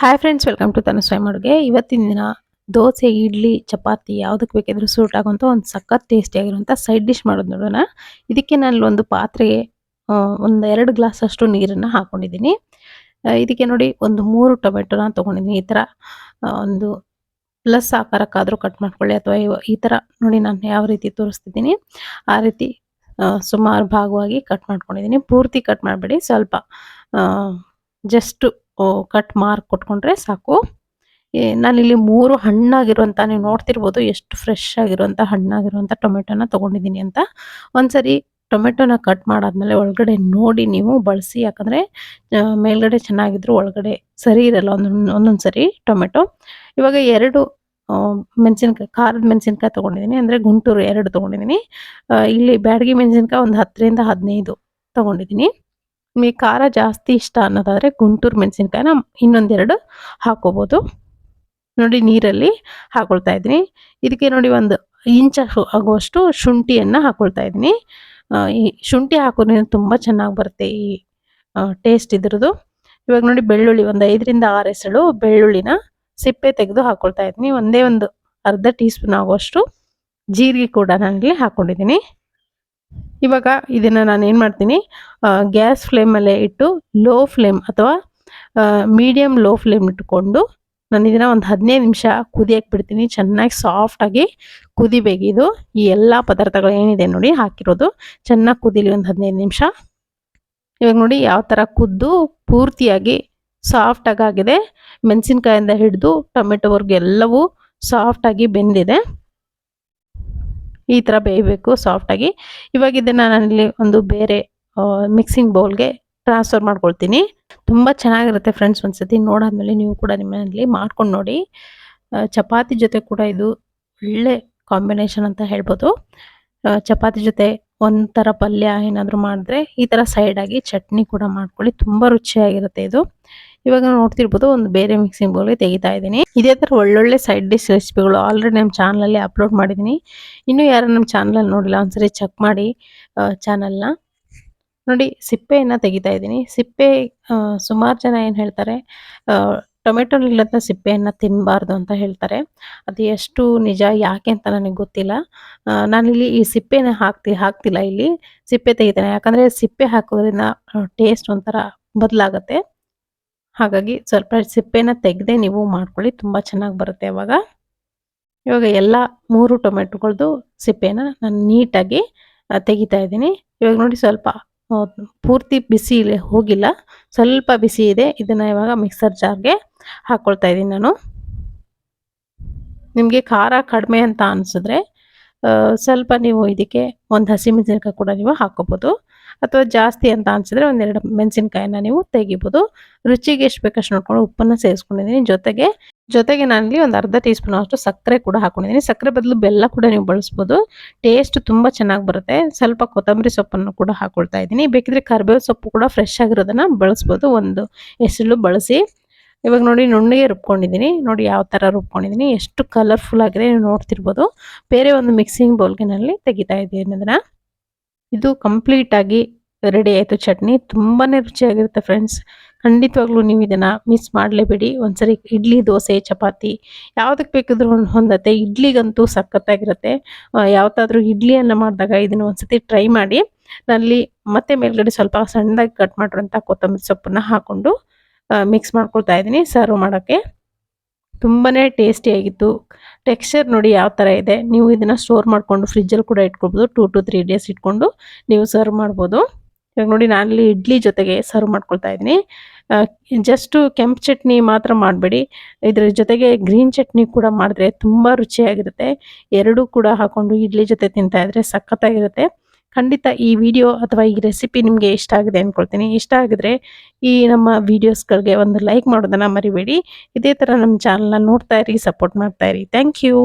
Hi friends, welcome to ತನು ಸ್ವಯಂ ಅಡುಗೆ. ಇವತ್ತಿನ ದಿನ ದೋಸೆ, ಇಡ್ಲಿ, ಚಪಾತಿ ಯಾವುದಕ್ಕೆ ಬೇಕಿದ್ರೂ ಸೂಟ್ ಆಗುವಂಥ ಒಂದು ಸಖತ್ ಟೇಸ್ಟಿಯಾಗಿರುವಂಥ ಸೈಡ್ ಡಿಶ್ ಮಾಡೋದು ನೋಡೋಣ. ಇದಕ್ಕೆ ನಾನು ಒಂದು ಪಾತ್ರೆಗೆ ಒಂದು 2 ಗ್ಲಾಸ್ ಅಷ್ಟು ನೀರನ್ನು ಹಾಕ್ಕೊಂಡಿದ್ದೀನಿ. ಇದಕ್ಕೆ ನೋಡಿ ಒಂದು 3 ಟೊಮೆಟೊನ ತೊಗೊಂಡಿದ್ದೀನಿ. ಈ ಥರ ಒಂದು ಪ್ಲಸ್ ಆಕಾರಕ್ಕಾದರೂ ಕಟ್ ಮಾಡ್ಕೊಳ್ಳಿ, ಅಥವಾ ಈ ಥರ ನೋಡಿ ನಾನು ಯಾವ ರೀತಿ ತೋರಿಸ್ತಿದ್ದೀನಿ ಆ ರೀತಿ ಸುಮಾರು ಭಾಗವಾಗಿ ಕಟ್ ಮಾಡ್ಕೊಂಡಿದ್ದೀನಿ. ಪೂರ್ತಿ ಕಟ್ ಮಾಡಬೇಡಿ, ಸ್ವಲ್ಪ ಜಸ್ಟ್ ಕಟ್ ಮಾರ್ಕ್ ಕೊಟ್ಕೊಂಡ್ರೆ ಸಾಕು. ನಾನಿಲ್ಲಿ 3 ಹಣ್ಣಾಗಿರುವಂಥ, ನೀವು ನೋಡ್ತಿರ್ಬೋದು ಎಷ್ಟು ಫ್ರೆಶ್ ಆಗಿರುವಂಥ ಹಣ್ಣಾಗಿರುವಂಥ ಟೊಮೆಟೊನ ತೊಗೊಂಡಿದ್ದೀನಿ ಅಂತ. ಒಂದ್ಸರಿ ಟೊಮೆಟೊನ ಕಟ್ ಮಾಡಾದ್ಮೇಲೆ ಒಳಗಡೆ ನೋಡಿ ನೀವು ಬಳಸಿ, ಯಾಕಂದರೆ ಮೇಲ್ಗಡೆ ಚೆನ್ನಾಗಿದ್ರು ಒಳಗಡೆ ಸರಿ ಇರಲ್ಲ ಒಂದೊಂದು ಸರಿ ಟೊಮೆಟೊ. ಇವಾಗ 2 ಮೆಣಸಿನ್ಕಾಯಿ, ಖಾರದ ಮೆಣಸಿನ್ಕಾಯಿ ತೊಗೊಂಡಿದ್ದೀನಿ, ಅಂದರೆ ಗುಂಟೂರು 2 ತೊಗೊಂಡಿದ್ದೀನಿ. ಇಲ್ಲಿ ಬ್ಯಾಡಗಿ ಮೆಣಸಿನ್ಕಾಯಿ ಒಂದು 10ರಿಂದ 15 ತೊಗೊಂಡಿದ್ದೀನಿ. ನಿಮಗೆ ಖಾರ ಜಾಸ್ತಿ ಇಷ್ಟ ಅನ್ನೋದಾದರೆ ಗುಂಟೂರು ಮೆಣಸಿನ್ಕಾಯಿನ ಇನ್ನೊಂದೆರಡು ಹಾಕೋಬೋದು. ನೋಡಿ ನೀರಲ್ಲಿ ಹಾಕೊಳ್ತಾ ಇದ್ದೀನಿ. ಇದಕ್ಕೆ ನೋಡಿ 1 ಇಂಚ್ ಆಗುವಷ್ಟು ಶುಂಠಿಯನ್ನು ಹಾಕೊಳ್ತಾ ಇದ್ದೀನಿ. ಈ ಶುಂಠಿ ಹಾಕೋದ್ರಿಂದ ತುಂಬ ಚೆನ್ನಾಗಿ ಬರುತ್ತೆ ಈ ಟೇಸ್ಟ್ ಇದ್ರದ್ದು. ಇವಾಗ ನೋಡಿ ಬೆಳ್ಳುಳ್ಳಿ ಒಂದು 5ರಿಂದ 6 ಎಸಳು ಬೆಳ್ಳುಳ್ಳಿನ ಸಿಪ್ಪೆ ತೆಗೆದು ಹಾಕೊಳ್ತಾ ಇದ್ದೀನಿ. ಒಂದು ಅರ್ಧ ಟೀ ಸ್ಪೂನ್ ಆಗುವಷ್ಟು ಜೀರಿಗೆ ಕೂಡ ನಾನಿಲ್ಲಿ ಹಾಕ್ಕೊಂಡಿದ್ದೀನಿ. ಇವಾಗ ಇದನ್ನು ನಾನು ಏನು ಮಾಡ್ತೀನಿ, ಗ್ಯಾಸ್ ಫ್ಲೇಮಲ್ಲೇ ಇಟ್ಟು ಲೋ ಫ್ಲೇಮ್ ಅಥವಾ ಮೀಡಿಯಮ್ ಲೋ ಫ್ಲೇಮ್ ಇಟ್ಕೊಂಡು ನಾನು ಇದನ್ನು ಒಂದು 15 ನಿಮಿಷ ಕುದಿಯಕ್ಕೆ ಬಿಡ್ತೀನಿ. ಚೆನ್ನಾಗಿ ಸಾಫ್ಟಾಗಿ ಕುದಿಬೇಕು ಇದು. ಈ ಎಲ್ಲ ಪದಾರ್ಥಗಳು ಏನಿದೆ ನೋಡಿ ಹಾಕಿರೋದು ಚೆನ್ನಾಗಿ ಕುದೀಲಿ ಒಂದು 15 ನಿಮಿಷ. ಇವಾಗ ನೋಡಿ ಯಾವ ಥರ ಕುದ್ದು ಪೂರ್ತಿಯಾಗಿ ಸಾಫ್ಟಾಗಿ ಆಗಿದೆ. ಮೆಣಸಿನ್ಕಾಯಿಂದ ಹಿಡಿದು ಟೊಮೆಟೊವರೆಗೂ ಎಲ್ಲವೂ ಸಾಫ್ಟಾಗಿ ಬೆಂದಿದೆ. ಈ ಥರ ಬೇಯಬೇಕು ಸಾಫ್ಟಾಗಿ. ಇವಾಗ ಇದನ್ನು ನಾನಿಲ್ಲಿ ಒಂದು ಬೇರೆ ಮಿಕ್ಸಿಂಗ್ ಬೌಲ್ಗೆ ಟ್ರಾನ್ಸ್ಫರ್ ಮಾಡ್ಕೊಳ್ತೀನಿ. ತುಂಬ ಚೆನ್ನಾಗಿರುತ್ತೆ ಫ್ರೆಂಡ್ಸ್. ಒಂದ್ಸತಿ ನೋಡಾದ್ಮೇಲೆ ನೀವು ಕೂಡ ನಿಮ್ಮಲ್ಲಿ ಮಾಡ್ಕೊಂಡು ನೋಡಿ. ಚಪಾತಿ ಜೊತೆ ಕೂಡ ಇದು ಒಳ್ಳೆ ಕಾಂಬಿನೇಷನ್ ಅಂತ ಹೇಳ್ಬೋದು. ಚಪಾತಿ ಜೊತೆ ಒಂಥರ ಪಲ್ಯ ಏನಾದರೂ ಮಾಡಿದ್ರೆ ಈ ಥರ ಸೈಡಾಗಿ ಚಟ್ನಿ ಕೂಡ ಮಾಡ್ಕೊಳ್ಳಿ, ತುಂಬ ರುಚಿಯಾಗಿರುತ್ತೆ ಇದು. ಇವಾಗ ನೋಡ್ತಿರ್ಬೋದು ಒಂದು ಬೇರೆ ಮಿಕ್ಸಿಂಗ್ ಬೌಲ್ಗೆ ತೆಗಿತಾ ಇದ್ದೀನಿ. ಇದೇ ಥರ ಒಳ್ಳೊಳ್ಳೆ ಸೈಡ್ ಡಿಶ್ ರೆಸಿಪಿಗಳು ಆಲ್ರೆಡಿ ನಮ್ಮ ಚಾನಲಲ್ಲಿ ಅಪ್ಲೋಡ್ ಮಾಡಿದ್ದೀನಿ. ಇನ್ನೂ ಯಾರು ನಮ್ಮ ಚಾನಲಲ್ಲಿ ನೋಡಿಲ್ಲ ಒಂದ್ಸರಿ ಚೆಕ್ ಮಾಡಿ ಚಾನಲ್ನ. ನೋಡಿ ಸಿಪ್ಪೆಯನ್ನು ತೆಗಿತಾ ಇದ್ದೀನಿ. ಸಿಪ್ಪೆ ಸುಮಾರು ಜನ ಏನು ಹೇಳ್ತಾರೆ, ಟೊಮೆಟೊನಿಲ್ಲಂಥ ಸಿಪ್ಪೆಯನ್ನು ತಿನ್ನಬಾರ್ದು ಅಂತ ಹೇಳ್ತಾರೆ. ಅದು ಎಷ್ಟು ನಿಜ ಯಾಕೆ ಅಂತ ನನಗೆ ಗೊತ್ತಿಲ್ಲ. ನಾನಿಲ್ಲಿ ಈ ಸಿಪ್ಪೆನ ಹಾಕ್ತಿಲ್ಲ, ಇಲ್ಲಿ ಸಿಪ್ಪೆ ತೆಗಿತೇನೆ. ಯಾಕಂದರೆ ಸಿಪ್ಪೆ ಹಾಕೋದ್ರಿಂದ ಟೇಸ್ಟ್ ಒಂಥರ ಬದಲಾಗತ್ತೆ. ಹಾಗಾಗಿ ಸ್ವಲ್ಪ ಸಿಪ್ಪೆನ ತೆಗೆದೇ ನೀವು ಮಾಡ್ಕೊಳ್ಳಿ, ತುಂಬ ಚೆನ್ನಾಗಿ ಬರುತ್ತೆ ಅವಾಗ. ಇವಾಗ ಎಲ್ಲ 3 ಟೊಮೆಟೊಗಳದ್ದು ಸಿಪ್ಪೆನ ನಾನು ನೀಟಾಗಿ ತೆಗಿತಾ ಇದ್ದೀನಿ. ಇವಾಗ ನೋಡಿ ಸ್ವಲ್ಪ ಪೂರ್ತಿ ಬಿಸಿ ಹೋಗಿಲ್ಲ, ಸ್ವಲ್ಪ ಬಿಸಿ ಇದೆ. ಇದನ್ನು ಇವಾಗ ಮಿಕ್ಸರ್ ಜಾರ್ಗೆ ಹಾಕ್ಕೊಳ್ತಾ ಇದ್ದೀನಿ ನಾನು. ನಿಮಗೆ ಖಾರ ಕಡಿಮೆ ಅಂತ ಅನಿಸಿದ್ರೆ ಸ್ವಲ್ಪ ನೀವು ಇದಕ್ಕೆ ಒಂದು ಹಸಿಮೆಣಸಿನ್ಕಾಯಿ ಕೂಡ ನೀವು ಹಾಕ್ಕೋಬೋದು, ಅಥವಾ ಜಾಸ್ತಿ ಅಂತ ಅನಿಸಿದ್ರೆ 1-2 ಮೆಣಸಿನ್ಕಾಯಿನ ನೀವು ತೆಗಿಬೋದು. ರುಚಿಗೆ ಎಷ್ಟು ಬೇಕಷ್ಟು ನೋಡ್ಕೊಂಡು ಉಪ್ಪನ್ನು ಸೇರಿಸ್ಕೊಂಡಿದ್ದೀನಿ. ಜೊತೆಗೆ ನಾನಿಲ್ಲಿ ಒಂದು ಅರ್ಧ ಟೀ ಸ್ಪೂನ್ ಅಷ್ಟು ಸಕ್ಕರೆ ಕೂಡ ಹಾಕೊಂಡಿದ್ದೀನಿ. ಸಕ್ಕರೆ ಬದಲು ಬೆಲ್ಲ ಕೂಡ ನೀವು ಬಳಸ್ಬೋದು, ಟೇಸ್ಟ್ ತುಂಬ ಚೆನ್ನಾಗಿ ಬರುತ್ತೆ. ಸ್ವಲ್ಪ ಕೊತ್ತಂಬರಿ ಸೊಪ್ಪನ್ನು ಕೂಡ ಹಾಕ್ಕೊಳ್ತಾ ಇದ್ದೀನಿ. ಬೇಕಿದ್ರೆ ಕರಿಬೇವು ಸೊಪ್ಪು ಕೂಡ ಫ್ರೆಶ್ ಆಗಿರೋದನ್ನು ಬಳಸ್ಬೋದು, ಒಂದು ಎಸಳು ಬಳಸಿ. ಇವಾಗ ನೋಡಿ ನುಣ್ಣಗೆ ರುಬ್ಕೊಂಡಿದ್ದೀನಿ. ನೋಡಿ ಯಾವ ಥರ ರುಬ್ಕೊಂಡಿದ್ದೀನಿ, ಎಷ್ಟು ಕಲರ್ಫುಲ್ ಆಗಿದೆ ನೀವು ನೋಡ್ತಿರ್ಬೋದು. ಬೇರೆ ಒಂದು ಮಿಕ್ಸಿಂಗ್ ಬೌಲ್ಗೆ ನಲ್ಲಿ ತೆಗಿತಾ ಇದ್ದೀನಿ ಅದನ್ನು. ಇದು ಕಂಪ್ಲೀಟಾಗಿ ರೆಡಿ ಆಯಿತು ಚಟ್ನಿ. ತುಂಬಾ ರುಚಿಯಾಗಿರುತ್ತೆ ಫ್ರೆಂಡ್ಸ್. ಖಂಡಿತವಾಗ್ಲೂ ನೀವು ಇದನ್ನು ಮಿಸ್ ಮಾಡಲೇಬೇಡಿ. ಒಂದ್ಸರಿ ಇಡ್ಲಿ, ದೋಸೆ, ಚಪಾತಿ ಯಾವುದಕ್ಕೆ ಬೇಕಿದ್ರೂ ಹೊಂದತ್ತೆ. ಇಡ್ಲಿಗಂತೂ ಸಖತ್ತಾಗಿರುತ್ತೆ. ಯಾವತ್ತಾದರೂ ಇಡ್ಲಿಯನ್ನು ಮಾಡಿದಾಗ ಇದನ್ನು ಒಂದ್ಸತಿ ಟ್ರೈ ಮಾಡಿ. ನಾನಲ್ಲಿ ಮತ್ತೆ ಮೇಲ್ಗಡೆ ಸ್ವಲ್ಪ ಸಣ್ಣದಾಗಿ ಕಟ್ ಮಾಡಿರೋಂಥ ಕೊತ್ತಂಬರಿ ಸೊಪ್ಪನ್ನು ಹಾಕ್ಕೊಂಡು ಮಿಕ್ಸ್ ಮಾಡ್ಕೊಳ್ತಾ ಇದ್ದೀನಿ ಸರ್ವ್ ಮಾಡೋಕ್ಕೆ. ತುಂಬಾ ಟೇಸ್ಟಿಯಾಗಿತ್ತು. ಟೆಕ್ಸ್ಚರ್ ನೋಡಿ ಯಾವ ಥರ ಇದೆ. ನೀವು ಇದನ್ನು ಸ್ಟೋರ್ ಮಾಡಿಕೊಂಡು ಫ್ರಿಜ್ಜಲ್ಲಿ ಕೂಡ ಇಟ್ಕೊಳ್ಬೋದು. 2 to 3 ಡೇಸ್ ಇಟ್ಕೊಂಡು ನೀವು ಸರ್ವ್ ಮಾಡ್ಬೋದು. ಇವಾಗ ನೋಡಿ ನಾನಲ್ಲಿ ಇಡ್ಲಿ ಜೊತೆಗೆ ಸರ್ವ್ ಮಾಡ್ಕೊಳ್ತಾ ಇದ್ದೀನಿ. ಜಸ್ಟು ಕೆಂಪು ಚಟ್ನಿ ಮಾತ್ರ ಮಾಡಬೇಡಿ, ಇದ್ರ ಜೊತೆಗೆ ಗ್ರೀನ್ ಚಟ್ನಿ ಕೂಡ ಮಾಡಿದ್ರೆ ತುಂಬ ರುಚಿಯಾಗಿರುತ್ತೆ. ಎರಡೂ ಕೂಡ ಹಾಕ್ಕೊಂಡು ಇಡ್ಲಿ ಜೊತೆ ತಿಂತಾಯಿದ್ರೆ ಸಖತ್ತಾಗಿರುತ್ತೆ. ಖಂಡಿತ ಈ ವಿಡಿಯೋ ಅಥವಾ ಈ ರೆಸಿಪಿ ನಿಮಗೆ ಇಷ್ಟ ಆಗಿದೆ ಅಂದ್ಕೊಳ್ತೀನಿ. ಇಷ್ಟ ಆಗಿದ್ರೆ ಈ ನಮ್ಮ ವೀಡಿಯೋಸ್ಗಳಿಗೆ ಒಂದು ಲೈಕ್ ಮಾಡೋದನ್ನು ಮರಿಬೇಡಿ. ಇದೇ ಥರ ನಮ್ಮ ಚಾನಲ್ನ ನೋಡ್ತಾ ಇರಿ, ಸಪೋರ್ಟ್ ಮಾಡ್ತಾ ಇರಿ. Thank you.